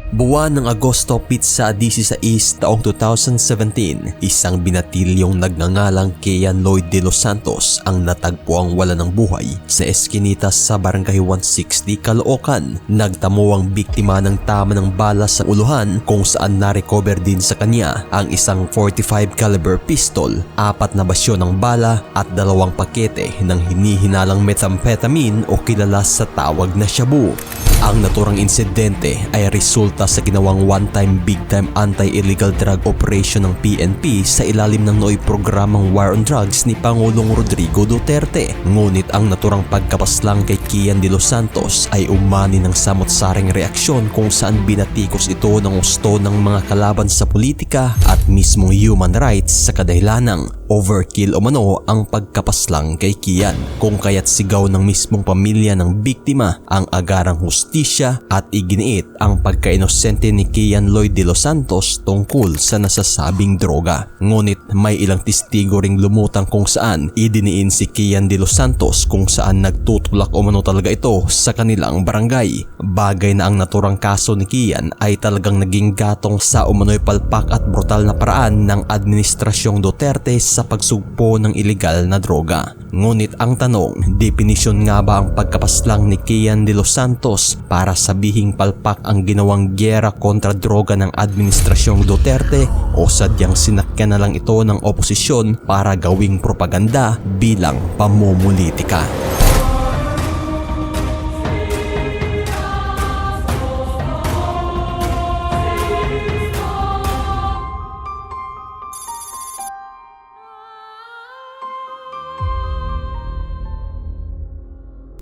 Buwan ng Agosto Pizza 16 taong 2017, isang binatilyong nagngangalang Kian Lloyd de los Santos ang natagpuang wala ng buhay sa Esquinitas sa Barangay 160, Caloocan. Nagtamo ang biktima ng tama ng bala sa uluhan kung saan na-recover din sa kanya ang isang 45 caliber pistol, 4 na basyo ng bala at 2 pakete ng hinihinalang methamphetamine o kilala sa tawag na shabu. Ang naturang insidente ay resulta sa ginawang one-time big-time anti-illegal drug operation ng PNP sa ilalim ng nooy programang War on Drugs ni Pangulong Rodrigo Duterte. Ngunit ang naturang pagkapaslang kay Kian de los Santos ay umani ng samot-saring reaksyon kung saan binatikos ito ng gusto ng mga kalaban sa politika at mismong human rights sa kadahilanang overkill o mano ang pagkapaslang kay Kian, kung kaya't sigaw ng mismong pamilya ng biktima ang agarang hustisya at iginiit ang pagka-inosente ni Kian Lloyd de los Santos tungkol sa nasasabing droga. Ngunit may ilang testigo ring lumutang kung saan idiniin si Kian de los Santos kung saan nagtutulak o mano talaga ito sa kanilang barangay. Bagay na ang naturang kaso ni Kian ay talagang naging gatong sa umano'y palpak at brutal na paraan ng Administrasyong Duterte sa pagsugpo ng ilegal na droga. Ngunit ang tanong, definisyon nga ba ang pagkapaslang ni Kian de los Santos para sabihing palpak ang ginawang gyera kontra droga ng Administrasyong Duterte o sadyang sinakyan na lang ito ng oposisyon para gawing propaganda bilang pamumulitika?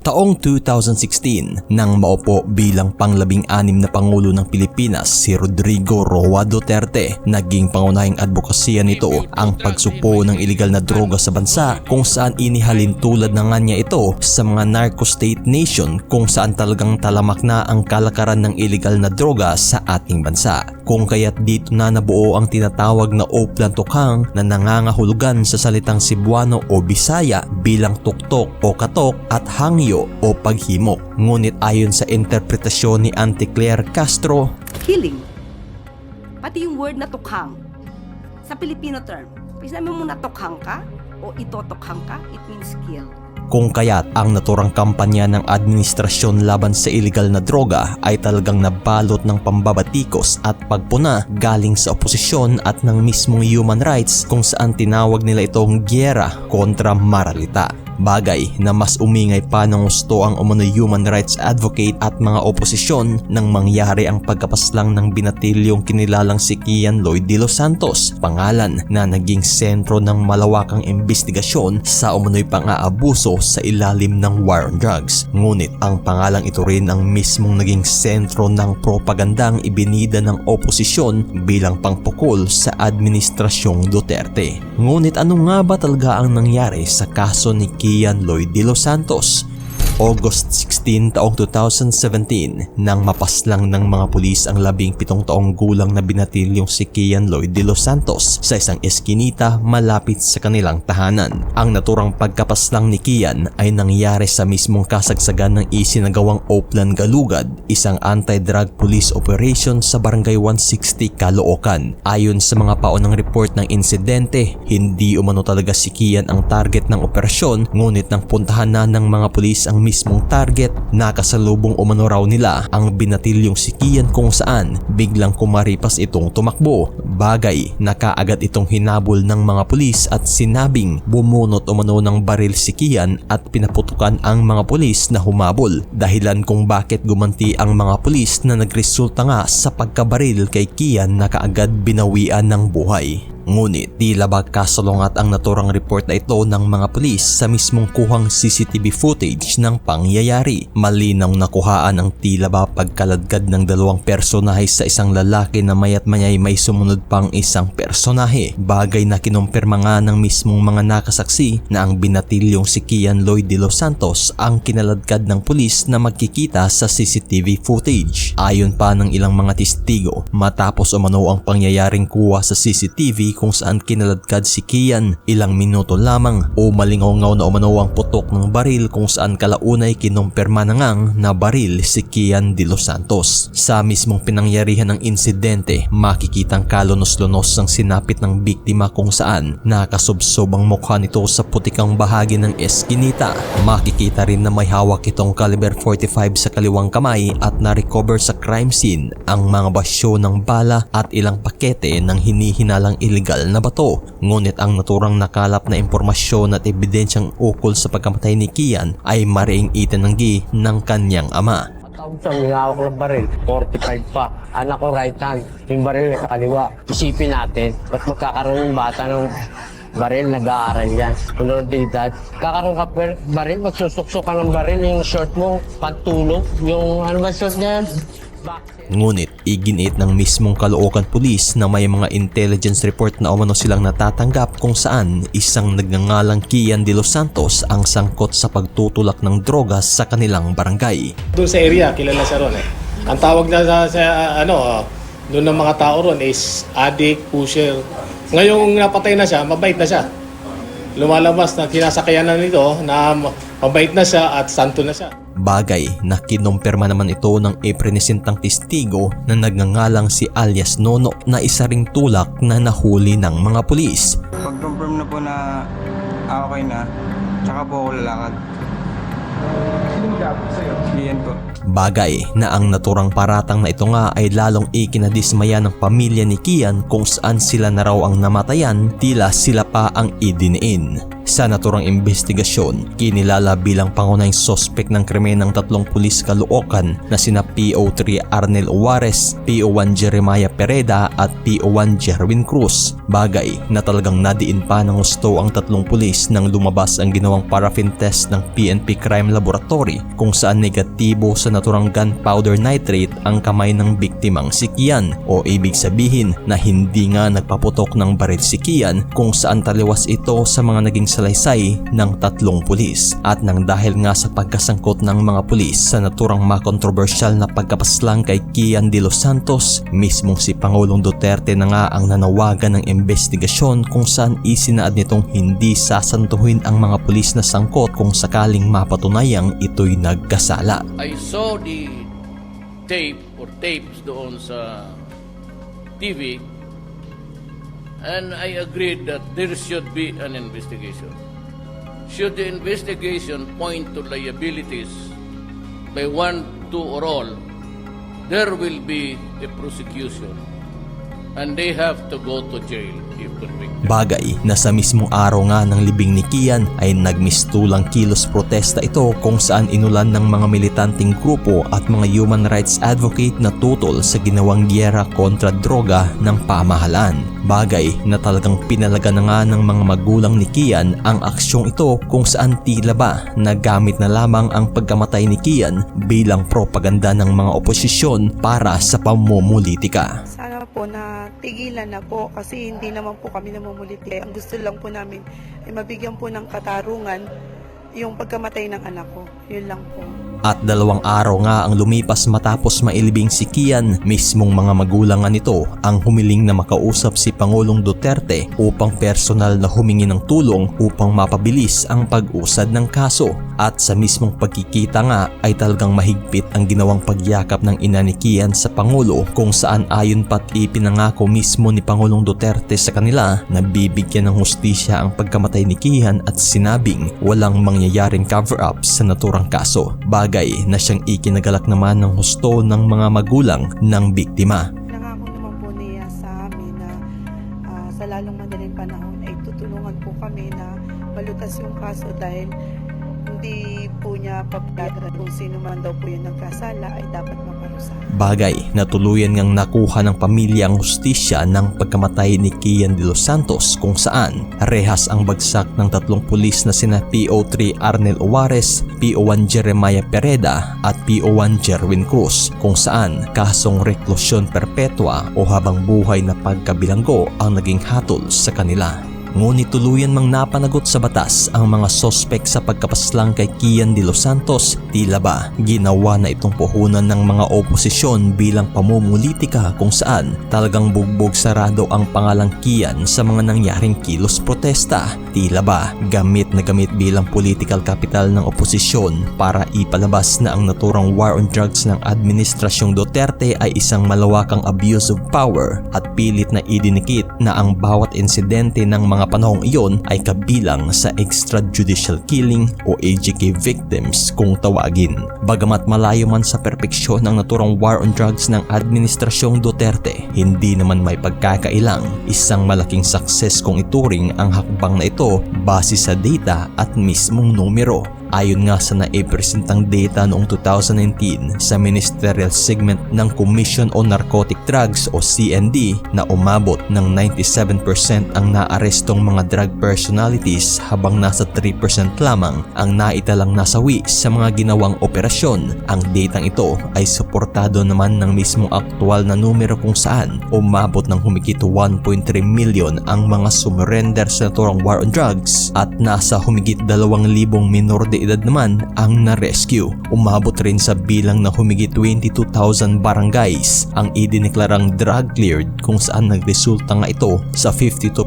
Taong 2016 nang maupo bilang pang-16 na Pangulo ng Pilipinas si Rodrigo Roa Duterte, naging pangunahing advokasya nito ang pagsugpo ng ilegal na droga sa bansa kung saan inihalin tulad na nga niya ito sa mga narco-state nation kung saan talagang talamak na ang kalakaran ng ilegal na droga sa ating bansa. Kung kaya't dito na nabuo ang tinatawag na Oplan Tukhang na nangangahulugan sa salitang Cebuano o Bisaya bilang tuktok o katok at hangyo o paghimok. Ngunit ayon sa interpretasyon ni Auntie Claire Castro, healing, pati yung word na tukhang sa Filipino term, pag sinabi mo na tukhang ka o itotokhang ka, it means kill. Kung kaya't ang naturang kampanya ng administrasyon laban sa ilegal na droga ay talagang nabalot ng pambabatikos at pagpuna galing sa oposisyon at ng mismong human rights kung saan tinawag nila itong gyera kontra maralita. Bagay na mas umingay pa ng gusto ang umano'y human rights advocate at mga oposisyon nang mangyari ang pagkapaslang ng binatilyong kinilalang si Kian Lloyd de los Santos, pangalan na naging sentro ng malawakang investigasyon sa umano'y pang-aabuso sa ilalim ng War on Drugs. Ngunit ang pangalang ito rin ang mismong naging sentro ng propagandang ibinida ng oposisyon bilang pangpukol sa Administrasyong Duterte. Ngunit ano nga ba talaga ang nangyari sa kaso ni Kian Lloyd de los Santos? August 16 taong 2017 nang mapaslang ng mga pulis ang 17 taong gulang na binatilyong si Kian Lloyd de los Santos sa isang eskinita malapit sa kanilang tahanan. Ang naturang pagkapaslang ni Kian ay nangyari sa mismong kasagsagan ng isinagawang Oplan Galugad, isang anti-drug police operation sa Barangay 160, Caloocan. Ayon sa mga paunang report ng insidente, hindi umano talaga si Kian ang target ng operasyon, ngunit nang puntahan na ng mga pulis ang mismong target, nakasalubong umano raw nila ang binatilyong si Kian kung saan biglang kumaripas itong tumakbo. Bagay na kaagad itong hinabol ng mga pulis at sinabing bumunot umano ng baril si Kian at pinaputukan ang mga pulis na humabol, dahilan kung bakit gumanti ang mga pulis na nagresulta nga sa pagkabaril kay Kian na kaagad binawian ng buhay. Ngunit tila ba kasalungat ang naturang report na ito ng mga pulis sa mismong kuhang CCTV footage ng pangyayari. Malinaw na kuhaan ang tila ba pagkaladkad ng 2 personahe sa isang lalaki na mayat mayay may sumunod pang isang personahe. Bagay na kinumpirma nga ng mismong mga nakasaksi na ang binatilyong si Kian Lloyd de los Santos ang kinaladkad ng pulis na magkikita sa CCTV footage. Ayon pa ng ilang mga testigo, matapos umano ang pangyayaring kuha sa CCTV kung saan kinaladkad si Kian. Ilang minuto lamang o malingaw-ngaw na umano ang putok ng baril kung saan kalaunay kinumpirma na ngang na baril si Kian de los Santos. Sa mismong pinangyarihan ng insidente, makikitang kalunos-lunos ang sinapit ng biktima kung saan nakasubsob ang mukha nito sa putikang bahagi ng eskinita. Makikita rin na may hawak itong caliber 45 sa kaliwang kamay at na-recover sa crime scene ang mga basyo ng bala at ilang pakete ng hinihinalang illegal na bato. Ngunit ang naturang nakalap na impormasyon at ebidensyang ukol sa pagkamatay ni Kian ay mariing itinanggi ng kanyang ama. Tawag sa hawak ng baril, 45 pa. Anak ko right hand, yung baril sa kaliwa. Isipin natin, ba't magkakaroon ng bata ng baril, nag-aaral yan. Unod edad, kakaroon ka baril, magsusuksok ka ng baril, yung short mo, pantulog, yung ano ba short niya? Ngunit iginiit ng mismong Caloocan Police na may mga intelligence report na umano silang natatanggap kung saan isang nagngangalang Kian de los Santos ang sangkot sa pagtutulak ng droga sa kanilang barangay. Doon sa area, kilala siya ron eh. Ang tawag na doon ng mga tao ron is addict, pusher. Ngayong napatay na siya, mabait na siya. Lumalabas na kinasakayan na nito na mabait na siya at santo na siya. Bagay na kinumpirma naman ito ng iprinisintang testigo na nagngangalang si alias Nono na isa ring tulak na nahuli ng mga pulis. Pag-confirm na po na okay na, tsaka po ako lalakad. Sino mag-aabot sa'yo? Iyan po. Bagay na ang naturang paratang na ito nga ay lalong ikinadismaya ng pamilya ni Kian kung saan sila na raw ang namatayan, tila sila pa ang idiniin. Sa naturang investigasyon, kinilala bilang pangunahing sospek ng krimen ng tatlong pulis Caloocan na sina PO3 Arnel Juarez, PO1 Jeremiah Pereda at PO1 Jerwin Cruz. Bagay na talagang nadiin pa ng gusto ang tatlong pulis nang lumabas ang ginawang paraffin test ng PNP Crime Laboratory kung saan negatibo sa naturang gunpowder nitrate ang kamay ng biktimang si Kian, o ibig sabihin na hindi nga nagpaputok ng baril si Kian kung saan taliwas ito sa mga naging salaysay ng tatlong pulis. At nang dahil nga sa pagkasangkot ng mga pulis sa naturang makontrobersyal na pagkapaslang kay Kian de los Santos, mismong si Pangulong Duterte na nga ang nanawagan ng investigasyon kung saan isinaad nitong hindi sasantuhin ang mga pulis na sangkot kung sakaling mapatunayang ito'y nagkasala. I saw the tape or tapes doon sa TV, and I agreed that there should be an investigation. Should the investigation point to liabilities by one, two, or all, there will be a prosecution, and they have to go to jail if convicted. Bagay na sa mismong araw nga ng libing ni Kian ay nagmistulang kilos protesta ito kung saan inulan ng mga militanteng grupo at mga human rights advocate na tutol sa ginawang giyera kontra droga ng pamahalaan. Bagay na talagang pinalaga na nga ng mga magulang ni Kian ang aksyong ito kung saan tila ba nagamit na lamang ang pagkamatay ni Kian bilang propaganda ng mga oposisyon para sa pamumulitika. Sana po na tigilan na po kasi hindi naman po kami namumulitika. Ang gusto lang po namin ay mabigyan po ng katarungan yung pagkamatay ng anak ko. Yun lang po. At 2 araw nga ang lumipas matapos mailibing si Kian, mismong mga magulang nga nito ang humiling na makausap si Pangulong Duterte upang personal na humingi ng tulong upang mapabilis ang pag-usad ng kaso. At sa mismong pagkikita nga ay talagang mahigpit ang ginawang pagyakap ng ina ni Kian sa Pangulo kung saan ayon pat ipinangako mismo ni Pangulong Duterte sa kanila na bibigyan ng hustisya ang pagkamatay ni Kian at sinabing walang mangyayaring cover-up sa naturang kaso. Bagay na siyang ikinagalak naman ng husto ng mga magulang ng biktima. Nangako naman po niya sa amin na sa lalong madaling panahon ay tutulungan po kami na malutas yung kaso dahil hindi po niya papayagan kung sino man daw po yung nagkasala ay dapat maparusahan. Bagay na tuluyan ngang nakuha ng pamilya ang hustisya ng pagkamatay ni Kian de los Santos kung saan rehas ang bagsak ng 3 pulis na sina PO3 Arnel Juarez, PO1 Jeremiah Pereda at PO1 Jerwin Cruz kung saan kasong reklusyon perpetua o habang buhay na pagkabilanggo ang naging hatol sa kanila. Ngunit tuluyan mang napanagot sa batas ang mga sospek sa pagkapaslang kay Kian de los Santos, tila ba ginawa na itong puhunan ng mga oposisyon bilang pamumulitika kung saan talagang bugbog sarado ang pangalang Kian sa mga nangyaring kilos protesta. Tila ba gamit na gamit bilang political capital ng oposisyon para ipalabas na ang naturang war on drugs ng Administrasyong Duterte ay isang malawakang abuse of power at pilit na idinikit na ang bawat insidente ng mga panahong iyon ay kabilang sa extrajudicial killing o AGK victims kung tawagin. Bagamat malayo man sa perpeksyon ang naturang war on drugs ng Administrasyong Duterte, hindi naman may pagkakailang isang malaking success kung ituring ang hakbang na ito base sa data at mismong numero. Ayon nga sa naipresentang data noong 2019 sa Ministerial Segment ng Commission on Narcotic Drugs o CND na umabot ng 97% ang naarestong mga drug personalities habang nasa 3% lamang ang naitalang nasawi sa mga ginawang operasyon. Ang datang ito ay suportado naman ng mismong aktual na numero kung saan umabot ng humigit 1.3 million ang mga sumurrender sa naturang war on drugs at nasa humigit 2,000 minor de edad naman ang na-rescue. Umabot rin sa bilang na humigit 22,000 barangays ang idineklarang drug cleared kung saan nagresulta nga ito sa 52%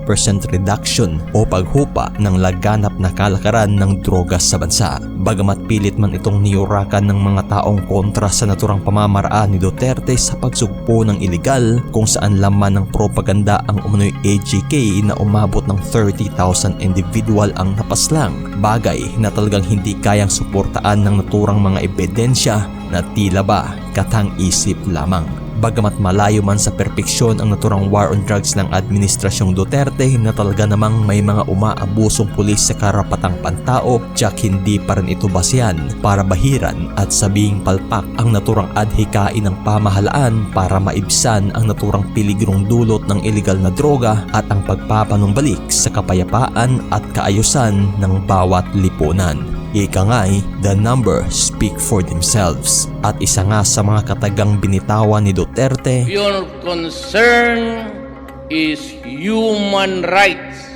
reduction o paghupa ng laganap na kalakaran ng droga sa bansa. Bagamat pilit man itong niyurakan ng mga taong kontra sa naturang pamamaraan ni Duterte sa pagsugpo ng iligal kung saan laman ng propaganda ang umano'y AGK na umabot ng 30,000 individual ang napaslang, bagay na talagang hindi kayang suportaan ng naturang mga ebidensya na tila ba katang-isip lamang. Bagamat malayo man sa perpeksyon ang naturang war on drugs ng Administrasyong Duterte na talaga namang may mga umaabusong pulis sa karapatang pantao, tiyak hindi pa rin ito basihan para bahiran at sabihing palpak ang naturang adhikain ng pamahalaan para maibsan ang naturang peligrong dulot ng iligal na droga at ang pagpapanumbalik sa kapayapaan at kaayusan ng bawat lipunan. Ika nga'y, the numbers speak for themselves. At isa nga sa mga katagang binitawan ni Duterte, Your concern is human rights.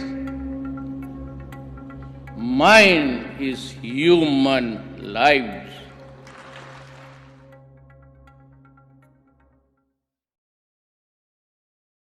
Mine is human lives.